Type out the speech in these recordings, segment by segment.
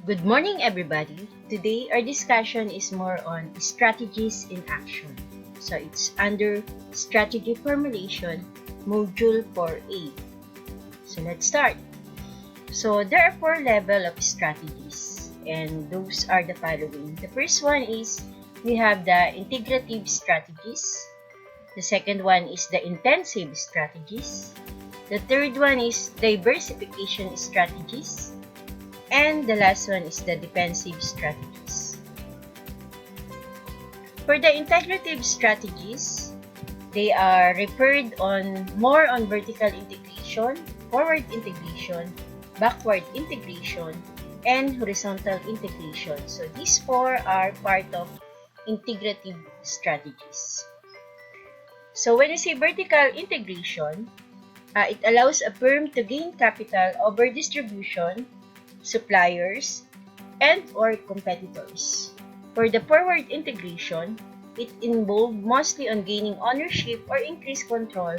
Good morning, everybody. Today, our discussion is more on strategies in action. So, it's under Strategy Formulation, Module 4A. So, let's start. So, there are 4 levels of strategies, and those are the following. The first one is, we have the Integrative Strategies. The second one is the Intensive Strategies. The third one is Diversification Strategies. And the last one is the Defensive Strategies. For the Integrative Strategies, they are referred more on vertical integration, forward integration, backward integration, and horizontal integration. So these 4 are part of Integrative Strategies. So when we say vertical integration, it allows a firm to gain capital over distribution, suppliers, and or competitors. For the forward integration, it involved mostly on gaining ownership or increased control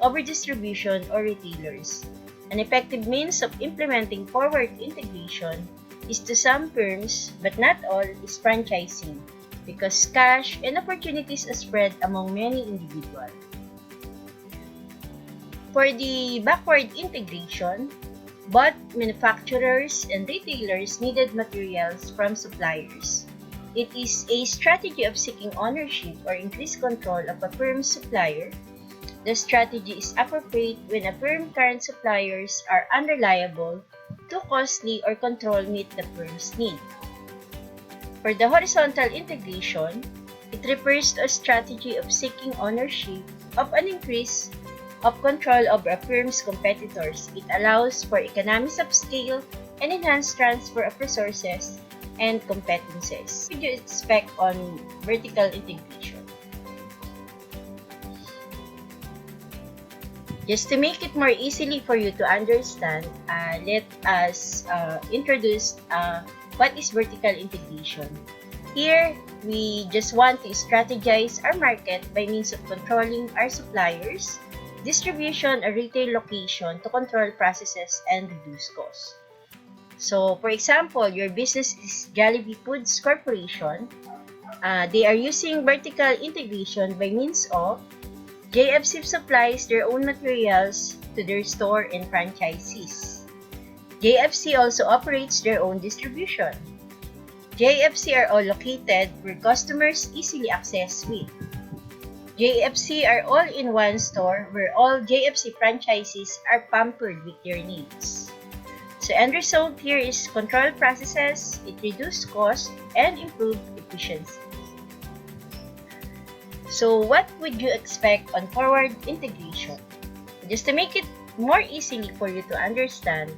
over distribution or retailers. An effective means of implementing forward integration is to some firms, but not all, is franchising, because cash and opportunities are spread among many individuals. For the backward integration, both manufacturers and retailers needed materials from suppliers. It is a strategy of seeking ownership or increased control of a firm's supplier. The strategy is appropriate when a firm's current suppliers are unreliable, too costly, or control meet the firm's need. For the horizontal integration, it refers to a strategy of seeking ownership of an increase of control over a firm's competitors. It allows for economies of scale and enhanced transfer of resources and competencies. What do you expect on vertical integration? Just to make it more easily for you to understand, let us introduce what is vertical integration. Here, we just want to strategize our market by means of controlling our suppliers, distribution or retail location to control processes and reduce costs. So, for example, your business is Jollibee Foods Corporation. They are using vertical integration by means of JFC supplies their own materials to their store and franchisees. JFC also operates their own distribution. JFC are all located where customers easily access with. JFC are all in one store where all JFC franchisees are pampered with their needs. So end result here is control processes, it reduces cost, and improve efficiency. So what would you expect on forward integration? Just to make it more easily for you to understand,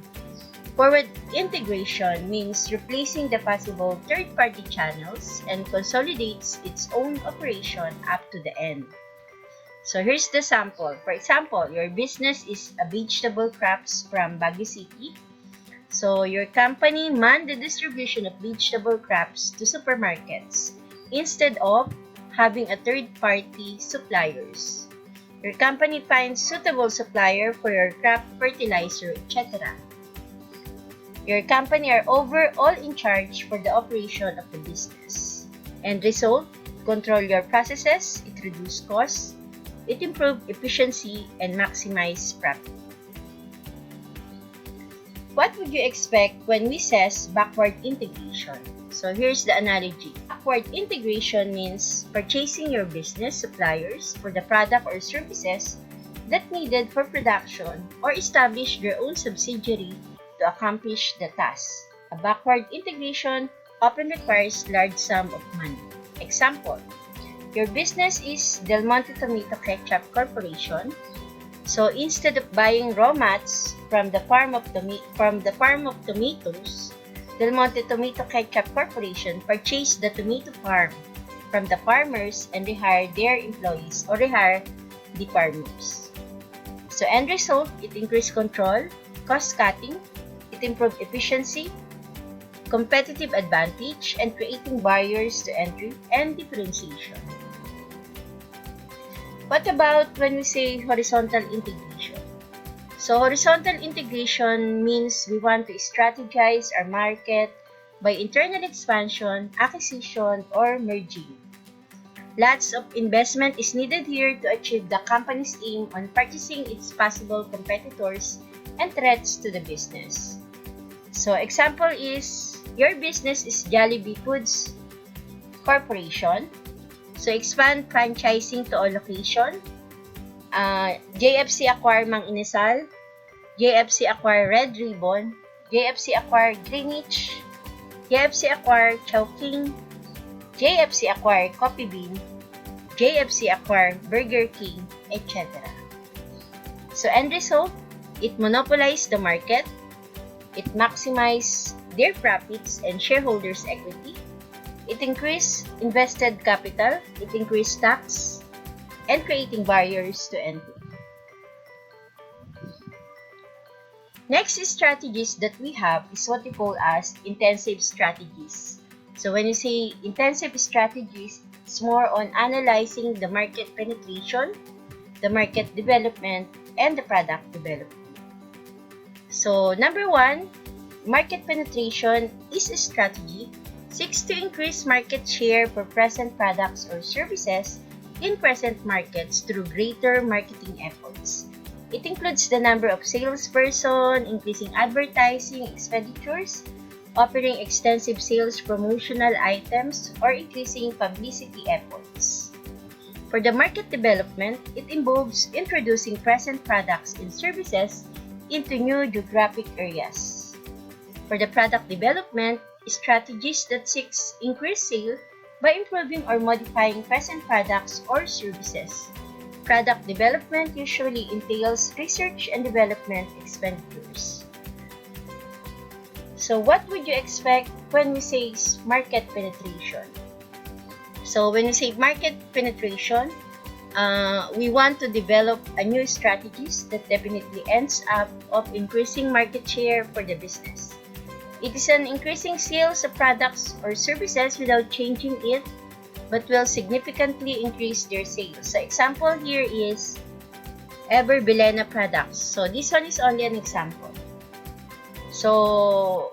forward integration means replacing the possible third-party channels and consolidates its own operation up to the end. So here's the sample. For example, your business is a vegetable crops from Baguio City. So your company manned the distribution of vegetable crops to supermarkets instead of having a third-party suppliers. Your company finds suitable supplier for your crop fertilizer, etc. Your company are overall in charge for the operation of the business. End result, control your processes, it reduce costs, it improve efficiency, and maximize profit. What would you expect when we says backward integration? So here's the analogy. Backward integration means purchasing your business suppliers for the product or services that needed for production or establish their own subsidiary to accomplish the task. A backward integration often requires large sum of money. Example, your business is Del Monte Tomato Ketchup Corporation. So instead of buying raw mats from the farm of tomatoes, Del Monte Tomato Ketchup Corporation purchased the tomato farm from the farmers and rehire their employees or rehire the farmers. So end result, it increased control, cost cutting, it improved efficiency, competitive advantage, and creating barriers to entry and differentiation. What about when we say horizontal integration? So horizontal integration means we want to strategize our market by internal expansion, acquisition, or merging. Lots of investment is needed here to achieve the company's aim on purchasing its possible competitors and threats to the business. So, example is, your business is Jollibee Foods Corporation. So, expand franchising to all location. JFC acquire Mang Inasal. JFC acquire Red Ribbon. JFC acquire Greenwich. JFC acquire Chowking. JFC acquire Coffee Bean. JFC acquire Burger King, etc. So, end result, it monopolized the market. It maximized their profits and shareholders' equity. It increased invested capital. It increased tax and creating barriers to entry. Next strategies that we have is what we call as intensive strategies. So when you say intensive strategies, it's more on analyzing the market penetration, the market development, and the product development. So number one, market penetration is a strategy seeks to increase market share for present products or services in present markets through greater marketing efforts. It includes the number of salesperson, increasing advertising expenditures, offering extensive sales promotional items, or increasing publicity efforts. For the market development, it involves introducing present products and services into new geographic areas. For the product development, strategies that seeks increased sales by improving or modifying present products or services. Product development usually entails research and development expenditures. So what would you expect when we say market penetration? So when we say market penetration, we want to develop a new strategies that definitely ends up of increasing market share for the business. It is an increasing sales of products or services without changing it, but will significantly increase their sales. So example here is Ever Bilena products. So this one is only an example. So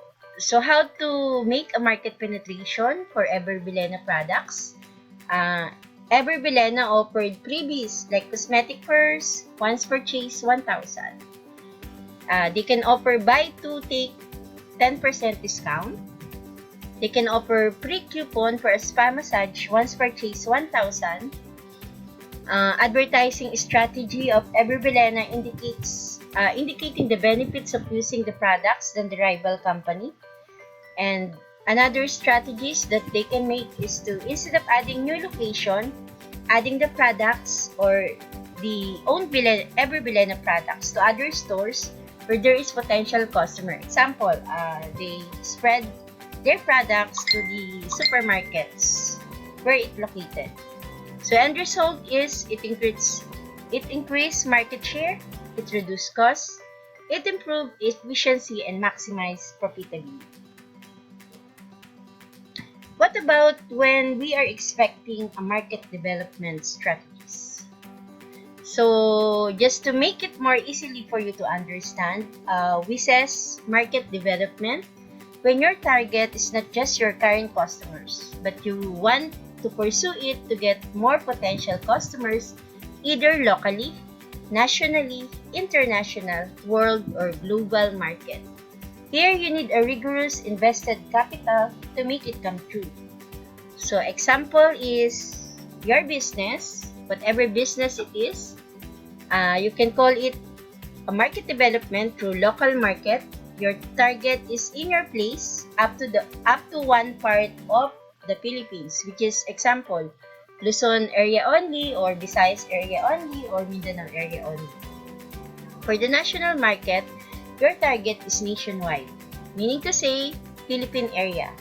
how to make a market penetration for Ever Bilena products? Ever Bilena offered freebies like cosmetic purse, once purchase 1,000. They can offer buy two take 10% discount. They can offer free coupon for a spa massage once purchase 1,000. Advertising strategy of Ever Bilena indicating the benefits of using the products than the rival company. And another strategies that they can make is to, instead of adding new location, adding the products or the own Ever Bilena products to other stores where there is potential customer. Example, they spread their products to the supermarkets where it located. So end result is it increase market share, it reduce costs, it improve efficiency and maximize profitability. What about when we are expecting a market development strategies? So just to make it more easily for you to understand, we says market development when your target is not just your current customers, but you want to pursue it to get more potential customers either locally, nationally, international, world, or global market. Here, you need a rigorous invested capital to make it come true. So, example is your business, whatever business it is, you can call it a market development through local market. Your target is in your place up to one part of the Philippines, which is example, Luzon area only, or Visayas area only, or Mindanao area only. For the national market, your target is nationwide, meaning to say, Philippine area.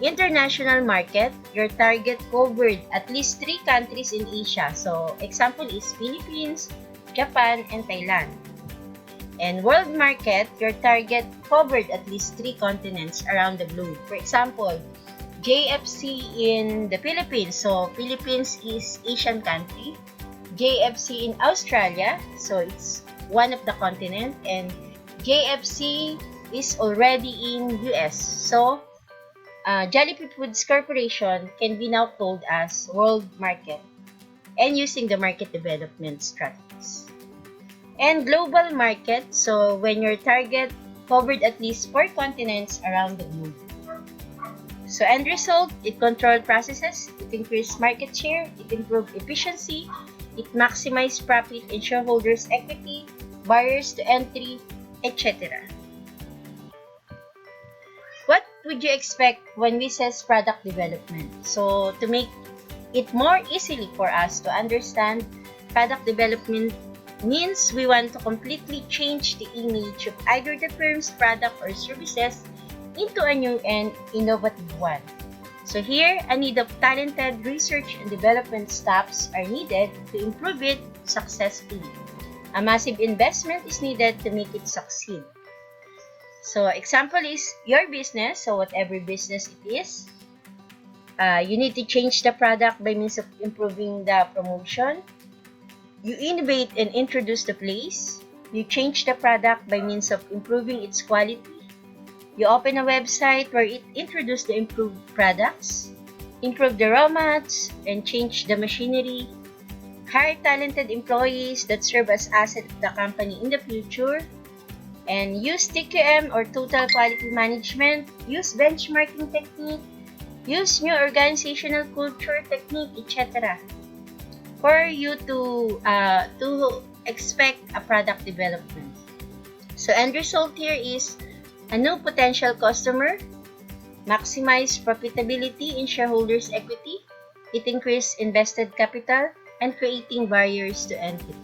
International market, your target covered at least 3 countries in Asia. So, example is Philippines, Japan, and Thailand. And world market, your target covered at least 3 continents around the globe. For example, JFC in the Philippines. So, Philippines is Asian country. JFC in Australia. So, it's one of the continent. And JFC is already in US. So, Jollibee Foods Corporation can be now called as World Market and using the market development strategies. And global market, so when your target covered at least 4 continents around the globe. So end result, it controlled processes, it increased market share, it improved efficiency, it maximized profit and shareholders' equity, barriers to entry, etc. What would you expect when we say product development? So to make it more easily for us to understand, product development means we want to completely change the image of either the firm's product or services into a new and innovative one. So here, a need of talented research and development staffs are needed to improve it successfully. A massive investment is needed to make it succeed. So example is your business, so whatever business it is, you need to change the product by means of improving the promotion. You innovate and introduce the place. You change the product by means of improving its quality. You open a website where it introduces the improved products, improve the raw mats, and change the machinery. Hire talented employees that serve as assets of the company in the future. And use TQM or Total Quality Management. Use benchmarking technique. Use new organizational culture technique, etc. for you to expect a product development. So end result here is a new potential customer, maximize profitability in shareholders' equity, it increase invested capital, and creating barriers to entry.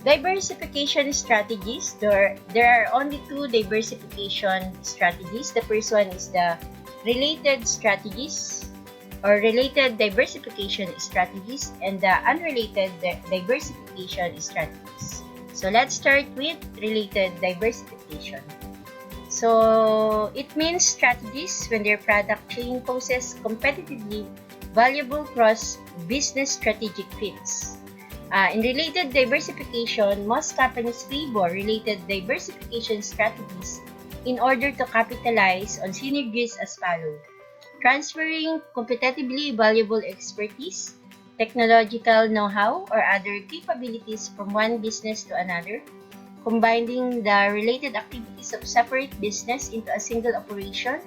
Diversification strategies. There are only 2 diversification strategies. The first one is the related strategies or related diversification strategies and the unrelated diversification strategies. So let's start with related diversification. So it means strategies when their product chain poses competitively valuable cross-business strategic fits. In related diversification, most companies favor related diversification strategies in order to capitalize on synergies as follows: transferring competitively valuable expertise, technological know-how, or other capabilities from one business to another, combining the related activities of separate business into a single operation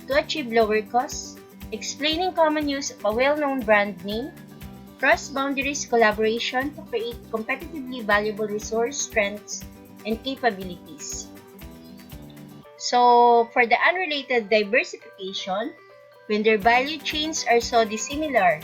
to achieve lower costs, explaining common use of a well-known brand name, cross-boundaries collaboration to create competitively valuable resource strengths and capabilities. So, for the unrelated diversification, when their value chains are so dissimilar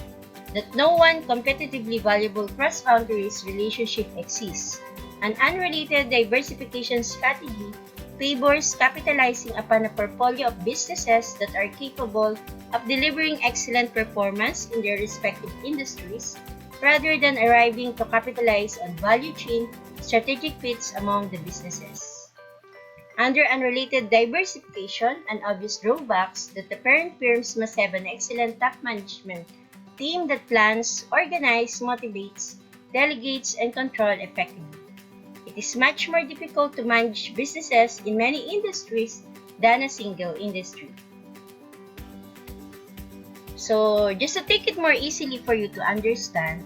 that no one competitively valuable cross-boundaries relationship exists, an unrelated diversification strategy favors capitalizing upon a portfolio of businesses that are capable of delivering excellent performance in their respective industries, rather than arriving to capitalize on value chain strategic fits among the businesses. Under unrelated diversification, an obvious drawbacks that the parent firms must have an excellent top management team that plans, organizes, motivates, delegates, and controls effectively. It is much more difficult to manage businesses in many industries than a single industry. So, just to take it more easily for you to understand,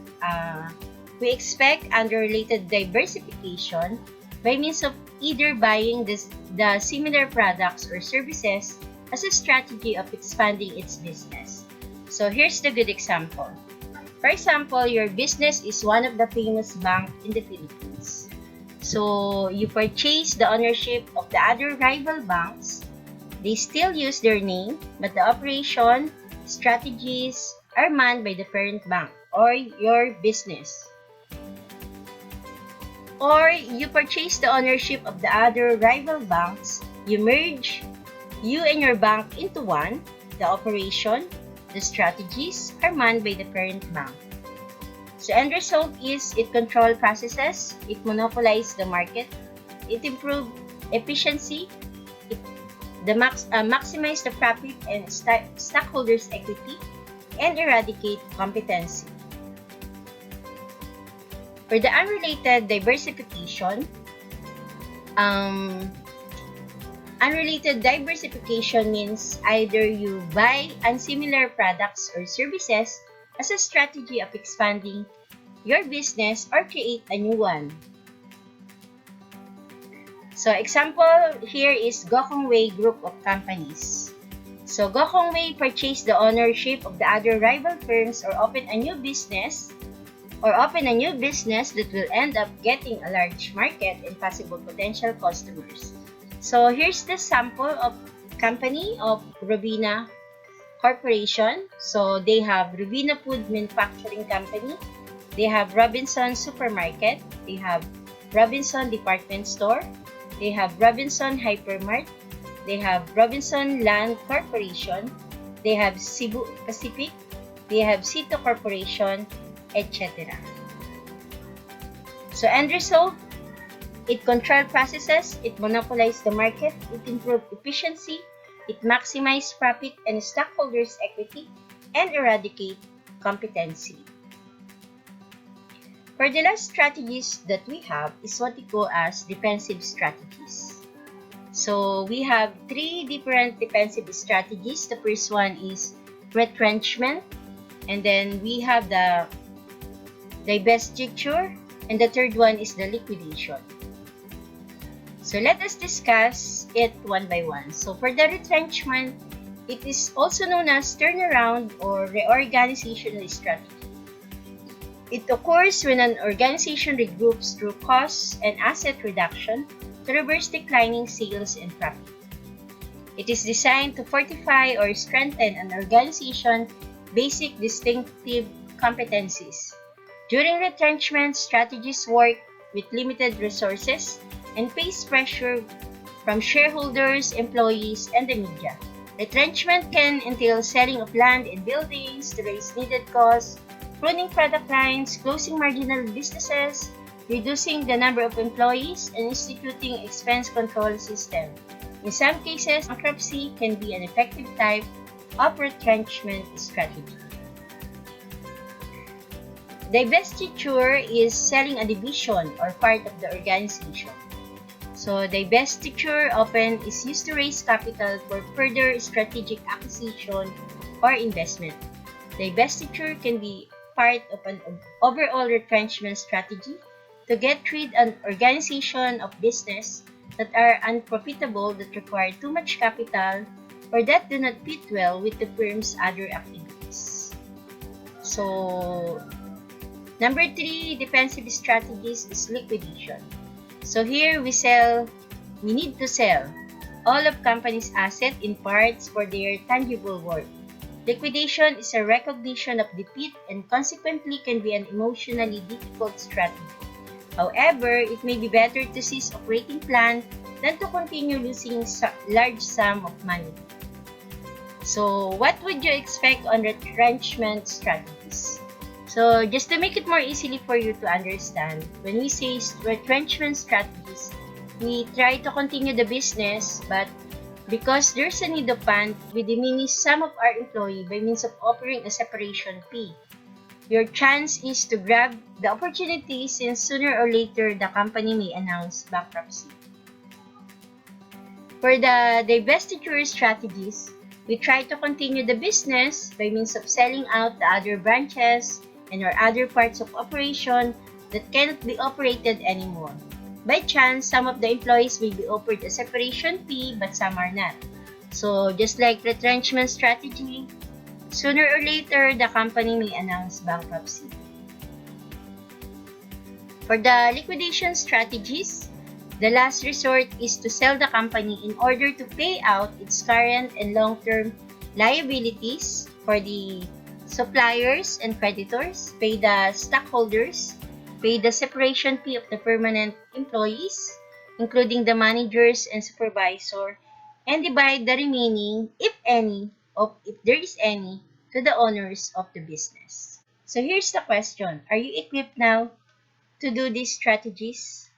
we expect unrelated diversification by means of either buying the similar products or services as a strategy of expanding its business. So here's the good example. For example, your business is one of the famous banks in the Philippines. So you purchase the ownership of the other rival banks. They still use their name, but the operation, strategies are manned by the parent bank or your business. Or you purchase the ownership of the other rival banks, you merge you and your bank into one, the operation, the strategies are manned by the parent bank. So end result is it controls processes, it monopolizes the market, it improves efficiency, it maximize the profit and stockholders' equity, and eradicate competency. For the unrelated diversification, Um, Unrelated diversification means either you buy unsimilar products or services as a strategy of expanding your business or create a new one. So example here is Gokongwei group of companies. So Gokongwei purchased the ownership of the other rival firms or open a new business that will end up getting a large market and possible potential customers. So here's the sample of company of Robina Corporation. So they have Robina Food Manufacturing Company, they have Robinson Supermarket, they have Robinson Department Store, they have Robinson Hypermart, they have Robinson Land Corporation, they have Cebu Pacific, they have Cito Corporation, etc. So end result, it controls processes, it monopolizes the market, it improves efficiency, it maximizes profit and stockholders' equity, and eradicate competency. For the last strategies that we have is what we call as defensive strategies. So we have three different defensive strategies. The first one is retrenchment, and then we have the divestiture, and the third one is the liquidation. So let us discuss it one by one. So for the retrenchment, it is also known as turnaround or reorganizational strategy. It occurs when an organization regroups through cost and asset reduction to reverse declining sales and profit. It is designed to fortify or strengthen an organization's basic distinctive competencies. During retrenchment, strategists work with limited resources and face pressure from shareholders, employees, and the media. Retrenchment can entail selling of land and buildings to raise needed costs, pruning product lines, closing marginal businesses, reducing the number of employees, and instituting expense control system. In some cases, bankruptcy can be an effective type of retrenchment strategy. Divestiture is selling a division or part of the organization. So divestiture often is used to raise capital for further strategic acquisition or investment. Divestiture can be part of an overall retrenchment strategy to get rid of an organization of business that are unprofitable, that require too much capital, or that do not fit well with the firm's other activities. So number 3 defensive strategies is liquidation. So here we need to sell all of company's assets in parts for their tangible worth. Liquidation is a recognition of defeat and consequently can be an emotionally difficult strategy. However, it may be better to cease operating plan than to continue losing large sum of money. So what would you expect on retrenchment strategies? So just to make it more easily for you to understand, when we say retrenchment strategies, we try to continue the business, but because there's a need of fund, we diminish some of our employee by means of offering a separation fee. Your chance is to grab the opportunity since sooner or later the company may announce bankruptcy. For the divestiture strategies, we try to continue the business by means of selling out the other branches and or other parts of operation that cannot be operated anymore. By chance, some of the employees may be offered a separation fee, but some are not. So, just like retrenchment strategy, sooner or later, the company may announce bankruptcy. For the liquidation strategies, the last resort is to sell the company in order to pay out its current and long-term liabilities for the suppliers and creditors, pay the stockholders, pay the separation fee of the permanent employees, including the managers and supervisor, and divide the remaining, if there is any, to the owners of the business. So here's the question. Are you equipped now to do these strategies?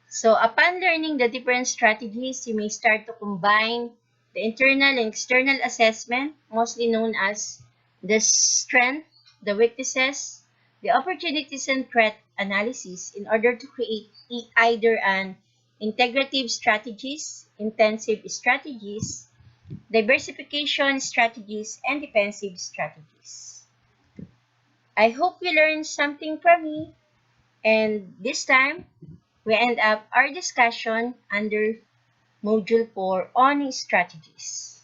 So upon learning the different strategies, you may start to combine the internal and external assessment, mostly known as the strength, the weaknesses, the opportunities and threat analysis in order to create either an Integrative Strategies, Intensive Strategies, Diversification Strategies, and Defensive Strategies. I hope you learned something from me, and this time, we end up our discussion under Module 4 on strategies.